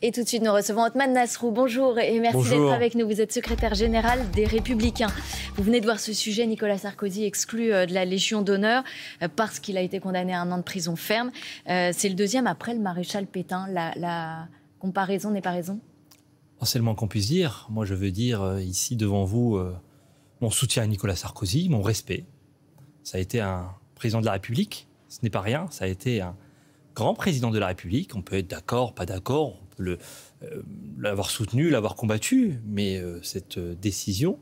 Et tout de suite, nous recevons Othmane Nasrou. Bonjour et merci d'être avec nous. Vous êtes secrétaire général des Républicains. Vous venez de voir ce sujet, Nicolas Sarkozy exclu de la Légion d'honneur parce qu'il a été condamné à 1 an de prison ferme. C'est le deuxième après le maréchal Pétain. La comparaison n'est pas raison? C'est le moins qu'on puisse dire. Moi, je veux dire ici devant vous mon soutien à Nicolas Sarkozy, mon respect. Ça a été un président de la République, ce n'est pas rien. Ça a été un grand président de la République. On peut être d'accord, pas d'accord, on peut l'avoir soutenu, l'avoir combattu, mais cette décision,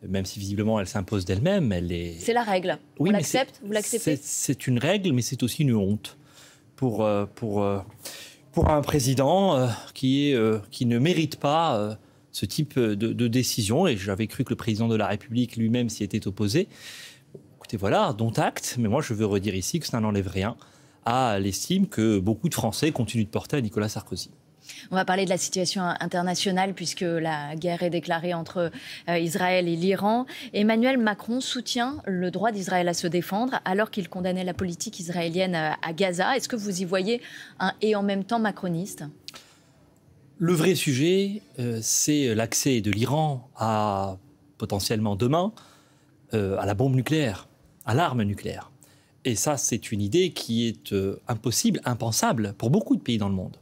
même si visiblement elle s'impose d'elle-même, elle est... C'est la règle. Oui, on l'accepte? Vous l'acceptez? C'est une règle, mais c'est aussi une honte pour un président qui ne mérite pas ce type de décision. Et j'avais cru que le président de la République lui-même s'y était opposé. Écoutez, voilà, dont acte. Mais moi, je veux redire ici que ça n'enlève rien à l'estime que beaucoup de Français continuent de porter à Nicolas Sarkozy. On va parler de la situation internationale puisque la guerre est déclarée entre Israël et l'Iran. Emmanuel Macron soutient le droit d'Israël à se défendre alors qu'il condamnait la politique israélienne à Gaza. Est-ce que vous y voyez un « et en même temps » macroniste? Le vrai sujet, c'est l'accès de l'Iran à, potentiellement demain, à la bombe nucléaire, à l'arme nucléaire. Et ça, c'est une idée qui est impossible, impensable pour beaucoup de pays dans le monde.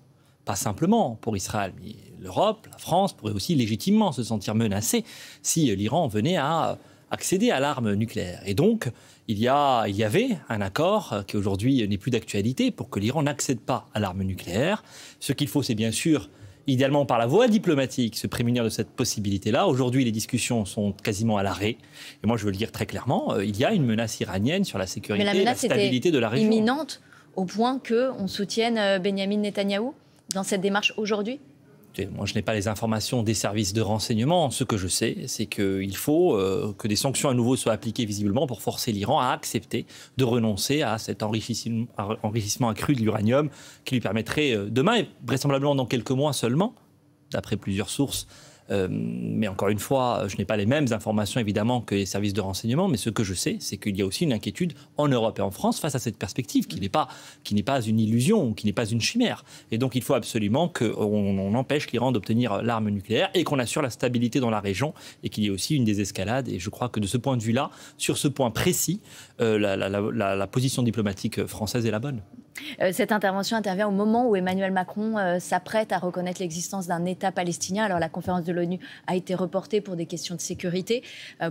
Pas simplement pour Israël, mais l'Europe, la France pourrait aussi légitimement se sentir menacée si l'Iran venait à accéder à l'arme nucléaire. Et donc, il y avait un accord qui aujourd'hui n'est plus d'actualité pour que l'Iran n'accède pas à l'arme nucléaire. Ce qu'il faut, c'est bien sûr, idéalement par la voie diplomatique, se prémunir de cette possibilité-là. Aujourd'hui, les discussions sont quasiment à l'arrêt. Et moi, je veux le dire très clairement, il y a une menace iranienne sur la sécurité et la stabilité de la région. Imminente au point qu'on soutienne Benyamin Netanyahou dans cette démarche aujourd'hui? Moi, je n'ai pas les informations des services de renseignement. Ce que je sais, c'est qu'il faut que des sanctions à nouveau soient appliquées visiblement pour forcer l'Iran à accepter de renoncer à cet enrichissement accru de l'uranium qui lui permettrait demain, et vraisemblablement dans quelques mois seulement, d'après plusieurs sources. Mais encore une fois, je n'ai pas les mêmes informations évidemment que les services de renseignement, mais ce que je sais, c'est qu'il y a aussi une inquiétude en Europe et en France face à cette perspective qui n'est pas une illusion, qui n'est pas une chimère. Et donc il faut absolument qu'on empêche l'Iran d'obtenir l'arme nucléaire et qu'on assure la stabilité dans la région et qu'il y ait aussi une désescalade. Et je crois que de ce point de vue-là, sur ce point précis, la position diplomatique française est la bonne. Cette intervention intervient au moment où Emmanuel Macron s'apprête à reconnaître l'existence d'un État palestinien. Alors la conférence de l'ONU a été reportée pour des questions de sécurité.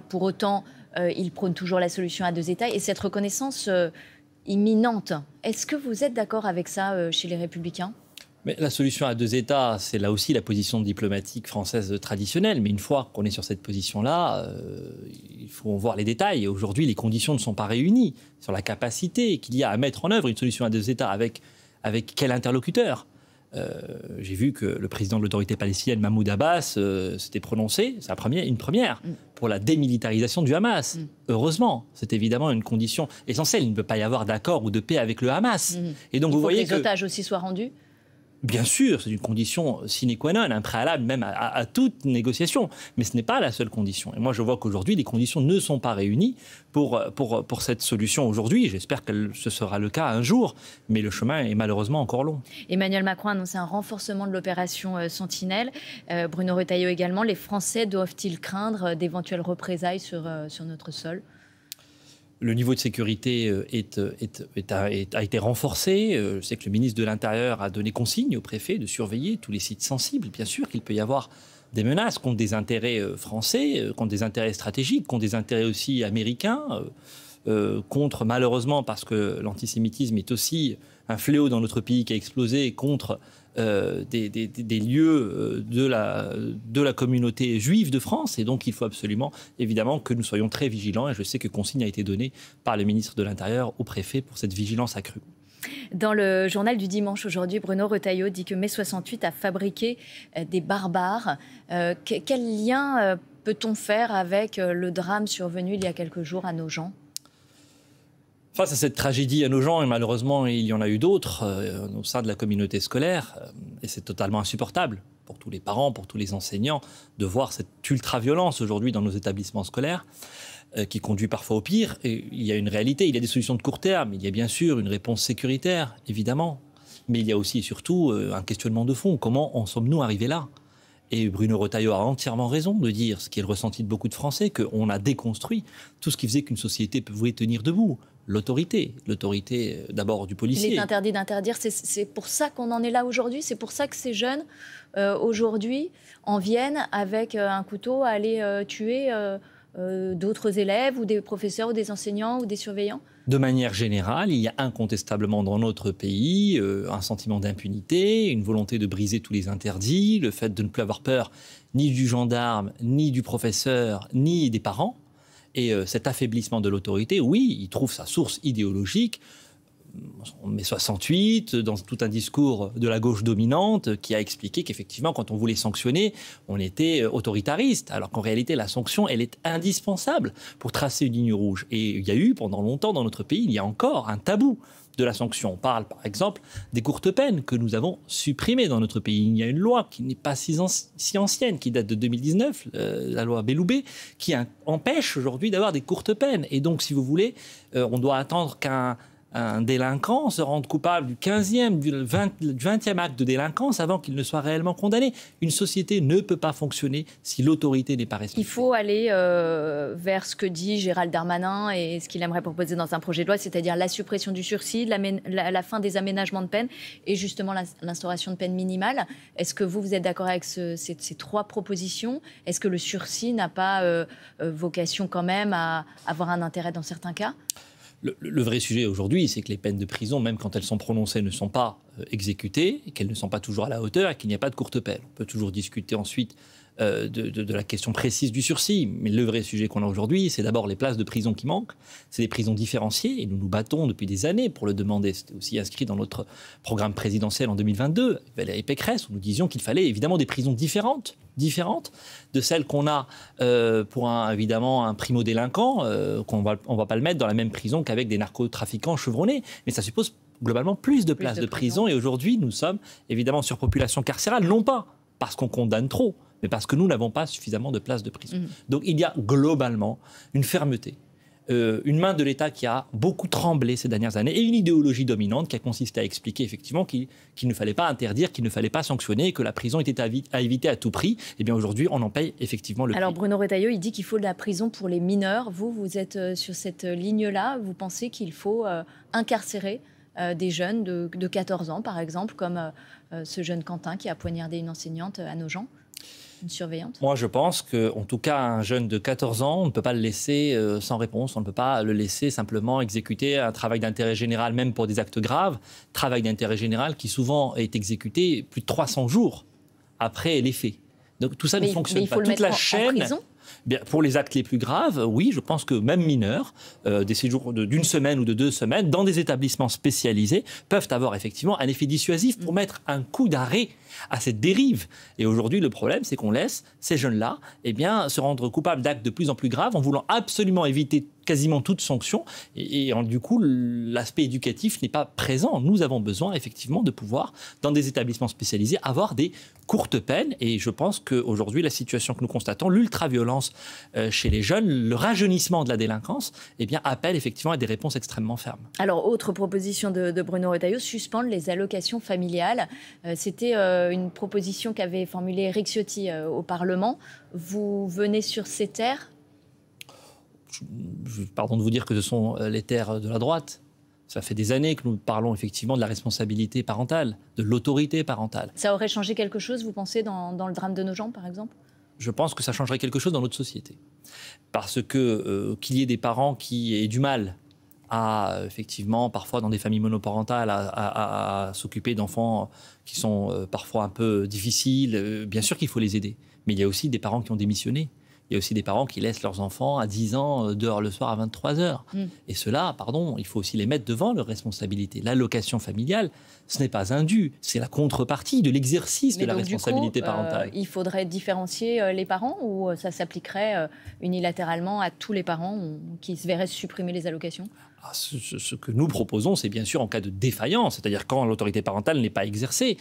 Pour autant, il prône toujours la solution à 2 États et cette reconnaissance imminente. Est-ce que vous êtes d'accord avec ça chez les Républicains ? Mais la solution à 2 États, c'est là aussi la position diplomatique française traditionnelle. Mais une fois qu'on est sur cette position-là, il faut voir les détails. Aujourd'hui, les conditions ne sont pas réunies sur la capacité qu'il y a à mettre en œuvre une solution à 2 États. Avec quel interlocuteur ? J'ai vu que le président de l'autorité palestinienne, Mahmoud Abbas, s'était prononcé, c'est une première, pour la démilitarisation du Hamas. Heureusement, c'est évidemment une condition essentielle. Il ne peut pas y avoir d'accord ou de paix avec le Hamas. Et donc, vous voyez que les otages aussi soient rendus ? Bien sûr, c'est une condition sine qua non, un préalable même à toute négociation. Mais ce n'est pas la seule condition. Et moi, je vois qu'aujourd'hui, les conditions ne sont pas réunies pour cette solution aujourd'hui. J'espère que ce sera le cas un jour. Mais le chemin est malheureusement encore long. Emmanuel Macron a annoncé un renforcement de l'opération Sentinelle. Bruno Retailleau également. Les Français doivent-ils craindre d'éventuelles représailles sur notre sol ? Le niveau de sécurité a été renforcé. Je sais que le ministre de l'Intérieur a donné consigne au préfet de surveiller tous les sites sensibles. Bien sûr qu'il peut y avoir des menaces contre des intérêts français, contre des intérêts stratégiques, contre des intérêts aussi américains, contre, malheureusement, parce que l'antisémitisme est aussi un fléau dans notre pays qui a explosé, contre des lieux de la communauté juive de France. Et donc, il faut absolument, évidemment, que nous soyons très vigilants. Et je sais que consigne a été donnée par le ministre de l'Intérieur au préfet pour cette vigilance accrue. Dans le journal du dimanche aujourd'hui, Bruno Retailleau dit que mai 68 a fabriqué des barbares. Quel lien peut-on faire avec le drame survenu il y a quelques jours à Nogent ? Face à cette tragédie à Nogent, et malheureusement il y en a eu d'autres au sein de la communauté scolaire, et c'est totalement insupportable pour tous les parents, pour tous les enseignants, de voir cette ultra-violence aujourd'hui dans nos établissements scolaires, qui conduit parfois au pire. Et il y a une réalité, il y a des solutions de court terme, il y a bien sûr une réponse sécuritaire, évidemment. Mais il y a aussi et surtout un questionnement de fond. Comment en sommes-nous arrivés là ? Et Bruno Retailleau a entièrement raison de dire, ce qui est le ressenti de beaucoup de Français, qu'on a déconstruit tout ce qui faisait qu'une société pouvait tenir debout. L'autorité d'abord du policier. Il est interdit d'interdire, c'est pour ça qu'on en est là aujourd'hui, c'est pour ça que ces jeunes, aujourd'hui, en viennent avec un couteau à aller tuer d'autres élèves ou des professeurs ou des enseignants ou des surveillants ? De manière générale, il y a incontestablement dans notre pays un sentiment d'impunité, une volonté de briser tous les interdits, le fait de ne plus avoir peur ni du gendarme, ni du professeur, ni des parents. Et cet affaiblissement de l'autorité, oui, il trouve sa source idéologique en mai 68, dans tout un discours de la gauche dominante qui a expliqué qu'effectivement, quand on voulait sanctionner, on était autoritariste, alors qu'en réalité, la sanction, elle est indispensable pour tracer une ligne rouge. Et il y a eu, pendant longtemps dans notre pays, il y a encore un tabou de la sanction. On parle, par exemple, des courtes peines que nous avons supprimées dans notre pays. Il y a une loi qui n'est pas si ancienne, qui date de 2019, la loi Belloubet, qui empêche aujourd'hui d'avoir des courtes peines. Et donc, si vous voulez, on doit attendre qu'un délinquant se rende coupable du 15e, du 20e acte de délinquance avant qu'il ne soit réellement condamné. Une société ne peut pas fonctionner si l'autorité n'est pas respectée. Il faut aller vers ce que dit Gérald Darmanin et ce qu'il aimerait proposer dans un projet de loi, c'est-à-dire la suppression du sursis, la fin des aménagements de peine et justement l'instauration de peine minimale. Est-ce que vous êtes d'accord avec ces trois propositions ? Est-ce que le sursis n'a pas vocation quand même à avoir un intérêt dans certains cas ? Le vrai sujet aujourd'hui, c'est que les peines de prison, même quand elles sont prononcées, ne sont pas exécutées, qu'elles ne sont pas toujours à la hauteur et qu'il n'y a pas de courte peine. On peut toujours discuter ensuite de la question précise du sursis. Mais le vrai sujet qu'on a aujourd'hui, c'est d'abord les places de prison qui manquent. C'est des prisons différenciées et nous nous battons depuis des années pour le demander. C'était aussi inscrit dans notre programme présidentiel en 2022, Valérie Pécresse, où nous disions qu'il fallait évidemment des prisons différentes de celles qu'on a pour évidemment un primo-délinquant, on va pas le mettre dans la même prison qu'avec des narcotrafiquants chevronnés. Mais ça suppose globalement plus de places de prison. Et aujourd'hui, nous sommes évidemment en surpopulation carcérale, non pas parce qu'on condamne trop, mais parce que nous n'avons pas suffisamment de places de prison. Donc il y a globalement une fermeté, une main de l'État qui a beaucoup tremblé ces dernières années et une idéologie dominante qui a consisté à expliquer effectivement qu'il ne fallait pas interdire, qu'il ne fallait pas sanctionner, que la prison était à éviter à tout prix. Et bien aujourd'hui, on en paye effectivement le prix. Alors Bruno Retailleau, il dit qu'il faut de la prison pour les mineurs. Vous êtes sur cette ligne-là. Vous pensez qu'il faut incarcérer des jeunes de 14 ans, par exemple, comme ce jeune Quentin qui a poignardé une enseignante à Nogent, une surveillante? Moi, je pense qu'en tout cas, un jeune de 14 ans, on ne peut pas le laisser sans réponse. On ne peut pas le laisser simplement exécuter un travail d'intérêt général, même pour des actes graves. Travail d'intérêt général qui souvent est exécuté plus de 300 jours après les faits. Donc tout ça ne fonctionne pas. Toute la chaîne. En prison ? Bien, pour les actes les plus graves, oui, je pense que même mineurs, des séjours d'une semaine ou de 2 semaines, dans des établissements spécialisés, peuvent avoir effectivement un effet dissuasif pour mettre un coup d'arrêt à cette dérive. Et aujourd'hui, le problème, c'est qu'on laisse ces jeunes-là se rendre coupables d'actes de plus en plus graves en voulant absolument éviter quasiment toute sanction. Et du coup, l'aspect éducatif n'est pas présent. Nous avons besoin effectivement de pouvoir, dans des établissements spécialisés, avoir des courtes peines. Et je pense qu'aujourd'hui, la situation que nous constatons, l'ultraviolence chez les jeunes, le rajeunissement de la délinquance, appelle effectivement à des réponses extrêmement fermes. Alors, autre proposition de Bruno Retailleau, suspendre les allocations familiales. C'était une proposition qu'avait formulée Éric Ciotti au Parlement. Vous venez sur ces terres ? Pardon de vous dire que ce sont les terres de la droite. Ça fait des années que nous parlons effectivement de la responsabilité parentale, de l'autorité parentale. Ça aurait changé quelque chose, vous pensez, dans le drame de Nogent, par exemple ? Je pense que ça changerait quelque chose dans notre société. Parce que qu'il y ait des parents qui aient du mal à, effectivement, parfois dans des familles monoparentales, à s'occuper d'enfants qui sont parfois un peu difficiles, bien sûr qu'il faut les aider. Mais il y a aussi des parents qui ont démissionné. Il y a aussi des parents qui laissent leurs enfants à 10 ans dehors le soir à 23 heures. Et ceux-là, il faut aussi les mettre devant leurs responsabilités. L'allocation familiale, ce n'est pas un dû, c'est la contrepartie de l'exercice de la responsabilité parentale. Il faudrait différencier les parents ou ça s'appliquerait unilatéralement à tous les parents qui se verraient supprimer les allocations ? Ce que nous proposons, c'est bien sûr en cas de défaillance, c'est-à-dire quand l'autorité parentale n'est pas exercée.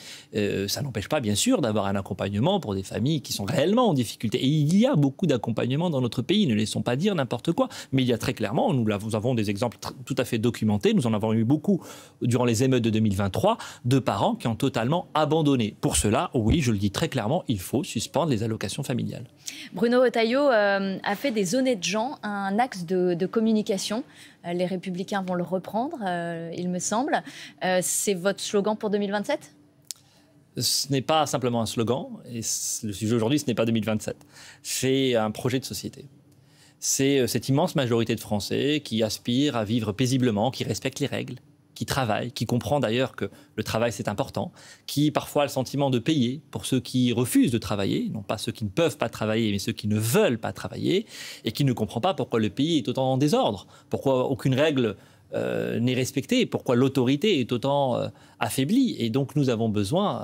Ça n'empêche pas, bien sûr, d'avoir un accompagnement pour des familles qui sont réellement en difficulté. Et il y a beaucoup d'accompagnement dans notre pays, ne laissons pas dire n'importe quoi. Mais il y a très clairement, nous avons des exemples tout à fait documentés, nous en avons eu beaucoup durant les émeutes de 2023, fois de parents qui ont totalement abandonné. Pour cela, oui, je le dis très clairement, il faut suspendre les allocations familiales. Bruno Retailleau a fait des honnêtes gens un axe de communication. Les Républicains vont le reprendre, il me semble. C'est votre slogan pour 2027 ? Ce n'est pas simplement un slogan, et le sujet aujourd'hui, ce n'est pas 2027. C'est un projet de société. C'est cette immense majorité de Français qui aspirent à vivre paisiblement, qui respectent les règles, qui travaillent, qui comprend d'ailleurs que le travail c'est important, qui parfois a le sentiment de payer pour ceux qui refusent de travailler, non pas ceux qui ne peuvent pas travailler, mais ceux qui ne veulent pas travailler, et qui ne comprend pas pourquoi le pays est autant en désordre, pourquoi aucune règle n'est respectée, pourquoi l'autorité est autant affaiblie. Et donc nous avons besoin,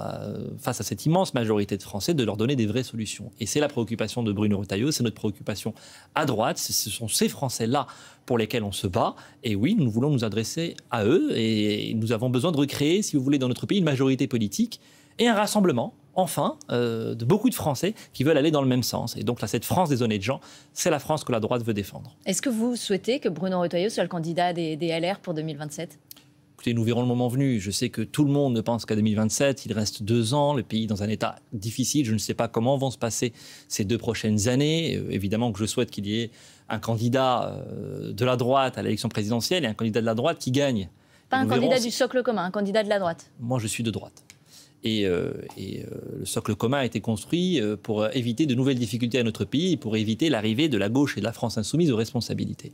face à cette immense majorité de Français, de leur donner des vraies solutions. Et c'est la préoccupation de Bruno Retailleau, c'est notre préoccupation à droite, ce sont ces Français-là pour lesquels on se bat. Et oui, nous voulons nous adresser à eux et nous avons besoin de recréer, si vous voulez, dans notre pays, une majorité politique et un rassemblement, enfin, de beaucoup de Français qui veulent aller dans le même sens. Et donc là, cette France des honnêtes gens, c'est la France que la droite veut défendre. Est-ce que vous souhaitez que Bruno Retailleau soit le candidat des LR pour 2027 ? Écoutez, nous verrons le moment venu. Je sais que tout le monde ne pense qu'à 2027. Il reste 2 ans, le pays est dans un état difficile. Je ne sais pas comment vont se passer ces 2 prochaines années. Évidemment que je souhaite qu'il y ait un candidat de la droite à l'élection présidentielle et un candidat de la droite qui gagne. Pas un candidat du socle commun, un candidat de la droite. Moi, je suis de droite. Et le socle commun a été construit pour éviter de nouvelles difficultés à notre pays et pour éviter l'arrivée de la gauche et de la France insoumise aux responsabilités.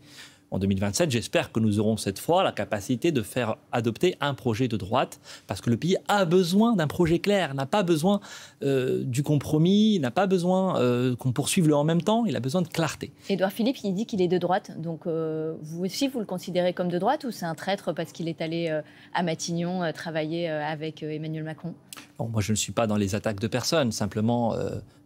En 2027, j'espère que nous aurons cette fois la capacité de faire adopter un projet de droite, parce que le pays a besoin d'un projet clair, n'a pas besoin du compromis, n'a pas besoin qu'on poursuive le en même temps, il a besoin de clarté. Édouard Philippe, il dit qu'il est de droite, donc vous aussi, vous le considérez comme de droite ou c'est un traître parce qu'il est allé à Matignon travailler avec Emmanuel Macron ? Bon, moi, je ne suis pas dans les attaques de personne. Simplement,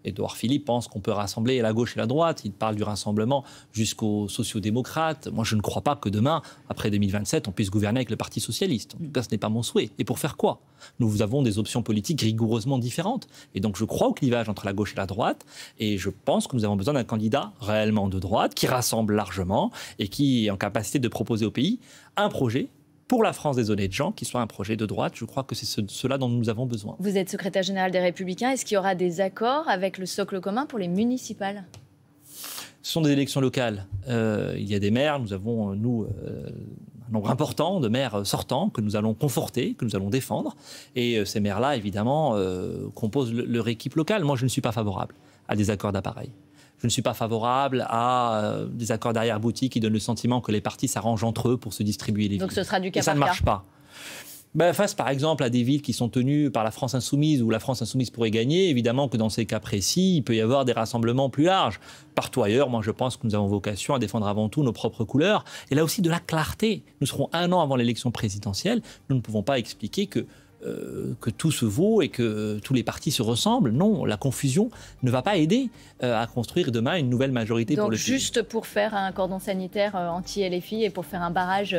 Édouard Philippe pense qu'on peut rassembler la gauche et la droite. Il parle du rassemblement jusqu'aux sociodémocrates. Moi, je ne crois pas que demain, après 2027, on puisse gouverner avec le Parti socialiste. En tout cas, ce n'est pas mon souhait. Et pour faire quoi ? Nous avons des options politiques rigoureusement différentes. Et donc, je crois au clivage entre la gauche et la droite. Et je pense que nous avons besoin d'un candidat réellement de droite, qui rassemble largement et qui est en capacité de proposer au pays un projet pour la France des honnêtes gens, qui soit un projet de droite. Je crois que c'est cela dont nous avons besoin. Vous êtes secrétaire général des Républicains. Est-ce qu'il y aura des accords avec le socle commun pour les municipales ? Ce sont des élections locales. Il y a des maires. Nous avons, un nombre important de maires sortants que nous allons conforter, que nous allons défendre. Et ces maires-là, évidemment, composent leur équipe locale. Moi, je ne suis pas favorable à des accords d'appareil. Je ne suis pas favorable à des accords d'arrière-boutique qui donnent le sentiment que les partis s'arrangent entre eux pour se distribuer les villes. Donc ce sera du cas par cas. Ça ne marche pas. Face par exemple à des villes qui sont tenues par la France insoumise, où la France insoumise pourrait gagner, évidemment que dans ces cas précis, il peut y avoir des rassemblements plus larges. Partout ailleurs, moi je pense que nous avons vocation à défendre avant tout nos propres couleurs. Et là aussi de la clarté. Nous serons 1 an avant l'élection présidentielle. Nous ne pouvons pas expliquer que tout se vaut et que tous les partis se ressemblent. Non, la confusion ne va pas aider à construire demain une nouvelle majorité pour le pays. Donc juste pour faire un cordon sanitaire anti-LFI et pour faire un barrage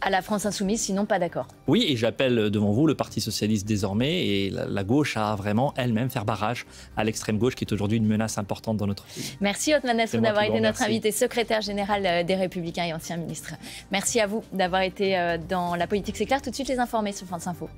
à la France insoumise, sinon pas d'accord. Oui, et j'appelle devant vous le Parti socialiste désormais et la gauche à vraiment elle-même faire barrage à l'extrême gauche qui est aujourd'hui une menace importante dans notre pays. Merci Othmane Nassour d'avoir été notre invité, secrétaire général des Républicains et ancien ministre. Merci à vous d'avoir été dans La Politique c'est clair. Tout de suite les informés sur France Info.